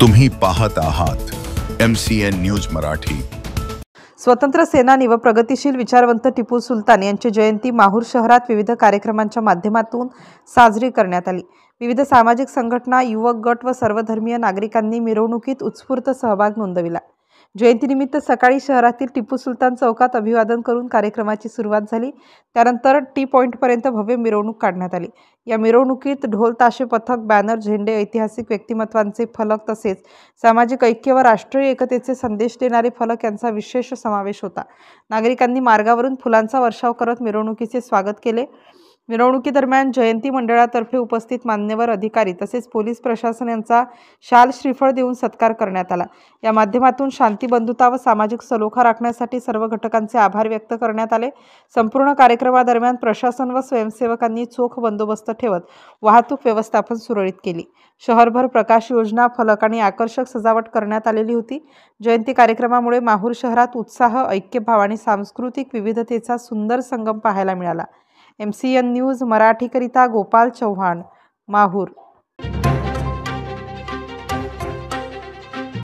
तुम्ही पाहत आहात MCN न्यूज मराठी। स्वतंत्र सेनानी व प्रगतिशील विचारवंत टिपू सुलतान यांची जयंती माहूर शहरात विविध कार्यक्रमांच्या माध्यमातून साजरी करण्यात आली। विविध सामाजिक संघटना, युवक गट व सर्वधर्मीय नागरिकांनी मिरवणुकीत उत्स्फूर्त सहभाग नोंदविला। जयंतीनिमित्त सकाळी शहरातील टिपू सुलतान चौकात अभिवादन करून कार्यक्रमाची सुरुवात झाली। त्यानंतर टी पॉइंटपर्यंत भव्य मिरवणूक काढण्यात आली। या मिरवणुकीत ढोल ताशे पथक, बॅनर, झेंडे, ऐतिहासिक व्यक्तिमत्वांचे फलक तसेच सामाजिक ऐक्य व राष्ट्रीय एकतेचे संदेश देणारे फलक यांचा विशेष समावेश होता। नागरिकांनी मार्गावरून फुलांचा वर्षाव करत मिरवणुकीचे स्वागत केले। मिरवणुकीदरम्यान जयंती मंडळातर्फे उपस्थित मान्यवर अधिकारी तसेच पोलीस प्रशासन यांचा शाल श्रीफळ देऊन सत्कार करण्यात आला। या माध्यमातून शांती, बंधुता व सामाजिक सलोखा राखण्यासाठी सर्व घटकांचे आभार व्यक्त करण्यात आले। संपूर्ण कार्यक्रमादरम्यान प्रशासन व स्वयंसेवकांनी चोख बंदोबस्त ठेवत वाहतूक व्यवस्थापन सुरळीत केली। शहरभर प्रकाश योजना, फलक आणि आकर्षक सजावट करण्यात आलेली होती। जयंती कार्यक्रमामुळे माहूर शहरात उत्साह, ऐक्यभाव आणि सांस्कृतिक विविधतेचा सुंदर संगम पाहायला मिळाला। MCN न्यूज मराठीकरिता गोपाल चव्हाण, माहूर।